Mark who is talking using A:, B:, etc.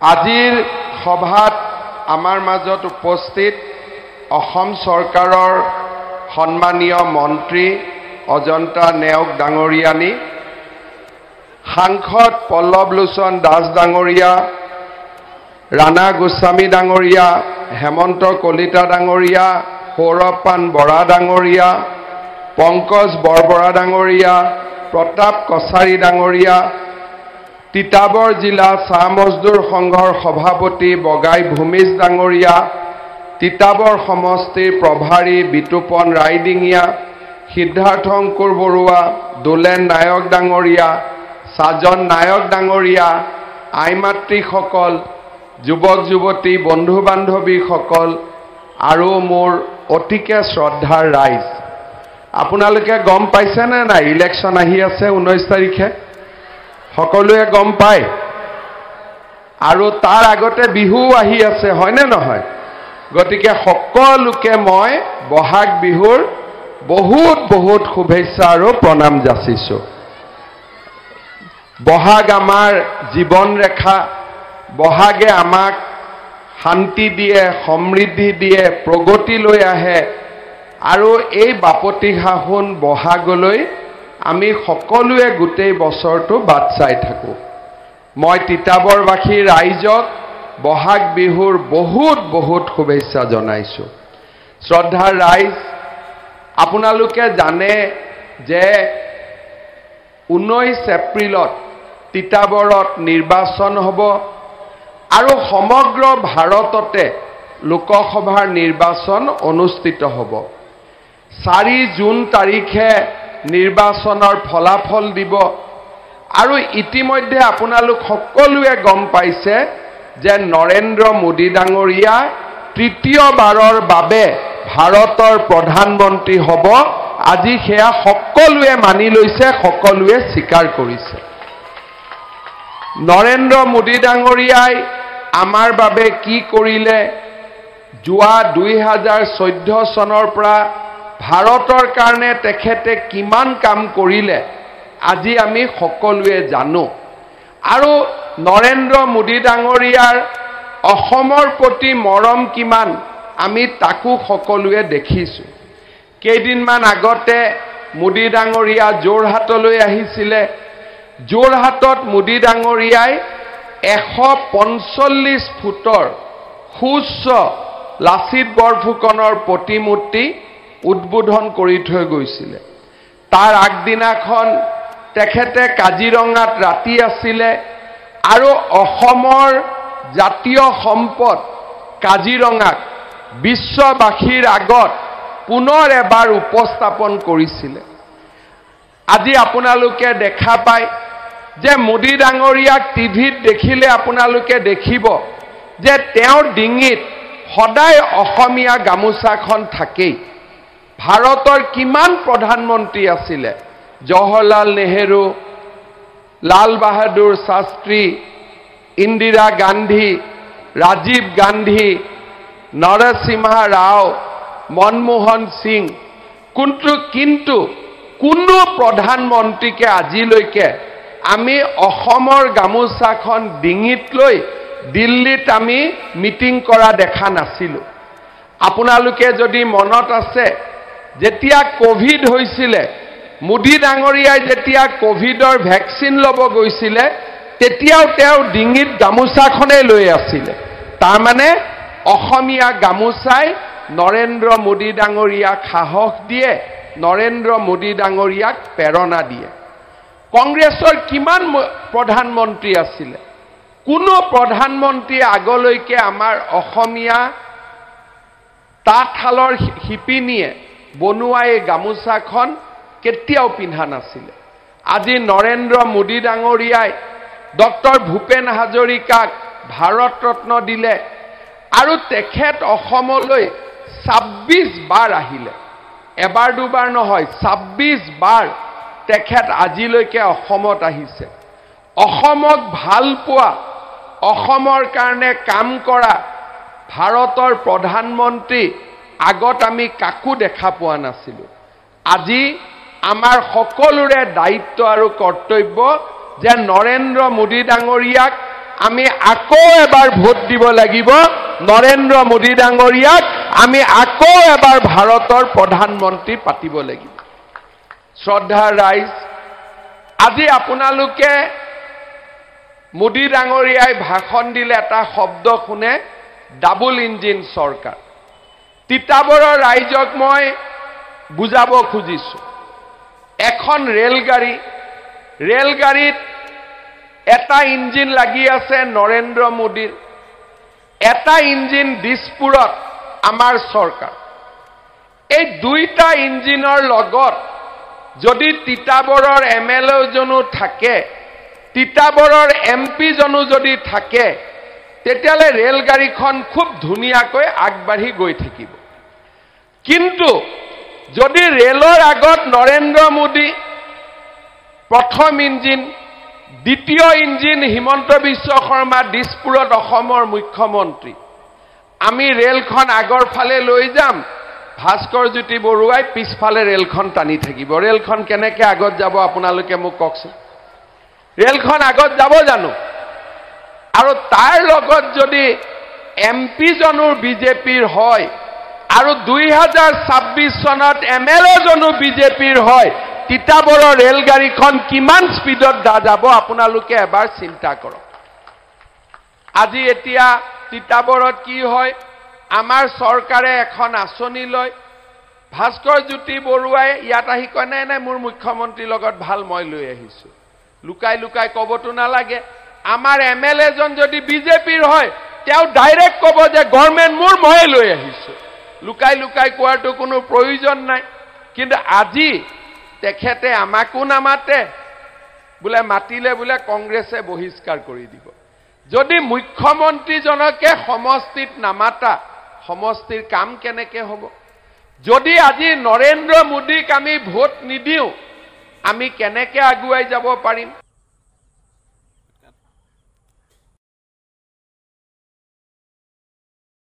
A: আজিৰ সভাত আমাৰ মাজত উপস্থিত অসম চৰকাৰৰ সন্মানীয় মন্ত্ৰী অজন্তা নেওগ ডাঙৰীয়ানী, সাংসদ পল্লৱ লোচন দাস ডাঙৰীয়া, ৰাণা গোস্বামী ডাঙৰীয়া, হেমন্ত কলিতা ডাঙৰীয়া, সৌৰভ পান বৰা ডাঙৰীয়া, পংকজ বৰবৰা ডাঙৰীয়া, প্ৰতাপ কছাৰী ডাঙৰীয়া, তিতাবৰ জিলা চাহ মজদুৰ সংঘৰ সভাপতি বগাই ভূমিজ ডাঙৰীয়া, তিতাবৰ সমষ্টিৰ প্ৰভাৰী বিতুপন ৰাইডিঙীয়া, সিদ্ধাৰ্থ অংকুৰ বৰুৱা, দোলেন নায়ক ডাঙৰীয়া, সাজন নায়ক ডাঙৰীয়া, আইমাতৃসকল, যুৱক যুৱতী, বন্ধু বান্ধৱীসকল আৰু মোৰ অতিকে শ্ৰদ্ধাৰ ৰাইজ, আপোনালোকে গম পাইছেনে নাই ইলেকশ্যন আহি আছে 19 তাৰিখে? সকলোৱে গম পায়। আৰু তাৰ আগতে বিহু আহি আছে, হয়নে নহয়? গতিকে সকলোকে মই বহাগ বিহুৰ বহুত বহুত শুভেচ্ছা আৰু প্ৰণাম যাচিছোঁ। বহাগ আমাৰ জীৱন ৰেখা, বহাগে আমাক শান্তি দিয়ে, সমৃদ্ধি দিয়ে, প্ৰগতি লৈ আহে আৰু এই বাপতি সাহোন বহাগলৈ আমি সকলোৱে গোটেই বছৰটো বাট চাই থাকোঁ। মই তিতাবৰবাসী ৰাইজক বহাগ বিহুৰ বহুত বহুত শুভেচ্ছা জনাইছোঁ। শ্ৰদ্ধাৰ ৰাইজ, আপোনালোকে জানে যে 19 এপ্ৰিলত তিতাবৰত নিৰ্বাচন হ'ব আৰু সমগ্ৰ ভাৰততে লোকসভাৰ নিৰ্বাচন অনুষ্ঠিত হ'ব। 4 জুন তাৰিখে নিৰ্বাচনৰ ফলাফল দিব আৰু ইতিমধ্যে আপোনালোক সকলোৱে গম পাইছে যে নৰেন্দ্ৰ মোদী ডাঙৰীয়া তৃতীয়বাৰৰ বাবে ভাৰতৰ প্ৰধানমন্ত্ৰী হ'ব। আজি সেয়া সকলোৱে মানি লৈছে, সকলোৱে স্বীকাৰ কৰিছে। নৰেন্দ্ৰ মোদী ডাঙৰীয়াই আমাৰ বাবে কি কৰিলে, যোৱা 2014 চনৰ পৰা ভাৰতৰ কাৰণে তেখেতে কিমান কাম কৰিলে আজি আমি সকলোৱে জানো। আৰু নৰেন্দ্ৰ মোদী ডাঙৰীয়াৰ অসমৰ প্ৰতি মৰম কিমান আমি তাকো সকলোৱে দেখিছোঁ। কেইদিনমান আগতে মোদী ডাঙৰীয়া যোৰহাটলৈ আহিছিলে। যোৰহাটত মোদী ডাঙৰীয়াই 145 ফুটৰ সুউচ্চ লাচিত বৰফুকনৰ প্ৰতিমূৰ্তি উদ্বোধন কৰি থৈ গৈছিলে। তাৰ আগদিনাখন তেখেতে কাজিৰঙাত ৰাতি আছিলে আৰু অসমৰ জাতীয় সম্পদ কাজিৰঙাক বিশ্ববাসীৰ আগত পুনৰ এবাৰ উপস্থাপন কৰিছিলে। আজি আপোনালোকে দেখা পায় যে মোদী ডাঙৰীয়াক টিভিত দেখিলে আপোনালোকে দেখিব যে তেওঁৰ ডিঙিত সদায় অসমীয়া গামোচাখন থাকেই। ভাৰতৰ কিমান প্ৰধানমন্ত্ৰী আছিলে, জৱাহৰলাল নেহেৰু, লাল বাহাদুৰ শাস্ত্ৰী, ইন্দিৰা গান্ধী, ৰাজীৱ গান্ধী, নৰসিংহা ৰাও, মনমোহন সিং, কিন্তু কোনো প্ৰধানমন্ত্ৰীকে আজিলৈকে আমি অসমৰ গামোচাখন ডিঙিত লৈ দিল্লীত আমি মিটিং কৰা দেখা নাছিলোঁ। আপোনালোকে যদি মনত আছে, যেতিয়া কোভিড হৈছিলে, মোদী ডাঙৰীয়াই যেতিয়া কোভিডৰ ভেকচিন ল'ব গৈছিলে তেতিয়াও তেওঁ ডিঙিত গামোচাখনেই লৈ আছিলে। তাৰমানে অসমীয়া গামোচাই নৰেন্দ্ৰ মোদী ডাঙৰীয়াক সাহস দিয়ে, নৰেন্দ্ৰ মোদী ডাঙৰীয়াক প্ৰেৰণা দিয়ে। কংগ্ৰেছৰ কিমান প্ৰধানমন্ত্ৰী আছিলে, কোনো প্ৰধানমন্ত্ৰীয়ে আগলৈকে আমাৰ অসমীয়া তাঁতশালৰ শিপিনীয়ে বনোৱা এই গামোচাখন কেতিয়াও পিন্ধা নাছিলে। আজি নৰেন্দ্ৰ মোদী ডাঙৰীয়াই ডক্টৰ ভূপেন হাজৰিকাক ভাৰত ৰত্ন দিলে আৰু তেখেত অসমলৈ 26 বাৰ আহিলে। এবাৰ দুবাৰ নহয়, 26 বাৰ তেখেত আজিলৈকে অসমত আহিছে। অসমক ভাল পোৱা, অসমৰ কাৰণে কাম কৰা ভাৰতৰ প্ৰধানমন্ত্ৰী আগত আমি কাকো দেখা পোৱা নাছিলোঁ। আজি আমাৰ সকলোৰে দায়িত্ব আৰু কৰ্তব্য যে নৰেন্দ্ৰ মোদী ডাঙৰীয়াক আমি আকৌ এবাৰ ভোট দিব লাগিব, নৰেন্দ্ৰ মোদী ডাঙৰীয়াক আমি আকৌ এবাৰ ভাৰতৰ প্ৰধানমন্ত্ৰী পাতিব লাগিব। শ্ৰদ্ধাৰ ৰাইজ, আজি আপোনালোকে মোদী ডাঙৰীয়াই ভাষণ দিলে এটা শব্দ শুনে, ডাবল ইঞ্জিন চৰকাৰ। তিতাবৰৰ ৰাইজক মই বুজাব খুজিছোঁ, এখন ৰেলগাড়ীত এটা ইঞ্জিন লাগি আছে নৰেন্দ্ৰ মোদীৰ, এটা ইঞ্জিন দিছপুৰত আমাৰ চৰকাৰ। এই দুইটা ইঞ্জিনৰ লগত যদি তিতাবৰৰ MLA জনো থাকে, তিতাবৰৰ MP জনো যদি থাকে, তেতিয়ালে ৰেলগাড়ীখন খুব ধুনীয়াকৈ আগবাঢ়ি গৈ থাকিব। কিন্তু যদি ৰেলৰ আগত নৰেন্দ্ৰ মোদী প্ৰথম ইঞ্জিন, দ্বিতীয় ইঞ্জিন হিমন্ত বিশ্ব শৰ্মা দিছপুৰত অসমৰ মুখ্যমন্ত্ৰী, আমি ৰেলখন আগৰ ফালে লৈ যাম, ভাস্কৰ জ্যোতি বৰুৱাই পিছফালে ৰেলখন টানি থাকিব। ৰেলখন কেনেকৈ আগত যাব আপোনালোকে মোক কওকচোন? ৰেলখন আগত যাব জানো? আৰু তাৰ লগত যদি MP জনো বিজেপিৰ হয় আৰু 2026 চনত MLA জনো বিজেপিৰ হয়, তিতাবৰৰ ৰেলগাড়ীখন কিমান স্পীডত যাব আপোনালোকে এবাৰ চিন্তা কৰক। আজি এতিয়া তিতাবৰত কি হয়, আমাৰ চৰকাৰে এখন আঁচনি লয়, ভাস্কৰ জ্যোতি বৰুৱাই ইয়াত আহি কয় নাই নাই মোৰ মুখ্যমন্ত্ৰীৰ লগত ভাল, মই লৈ আহিছোঁ। লুকাই লুকাই ক'বতো নালাগে। আমাৰ MLA জন যদি বিজেপিৰ হয়, তেওঁ ডাইৰেক্ট ক'ব যে গভৰ্ণমেণ্ট মোৰ, ময়ে লৈ আহিছোঁ। লুকাই লুকাই কোৱাটো কোনো প্ৰয়োজন নাই। কিন্তু আজি তেখেতে আমাকো নামাতে, বোলে মাতিলে বোলে কংগ্ৰেছে বহিষ্কাৰ কৰি দিব। যদি মুখ্যমন্ত্ৰীজনকে সমষ্টিত নামাতা, সমষ্টিৰ কাম কেনেকৈ হ'ব? যদি আজি নৰেন্দ্ৰ মোদীক আমি ভোট নিদিওঁ, আমি কেনেকৈ আগুৱাই যাব পাৰিম?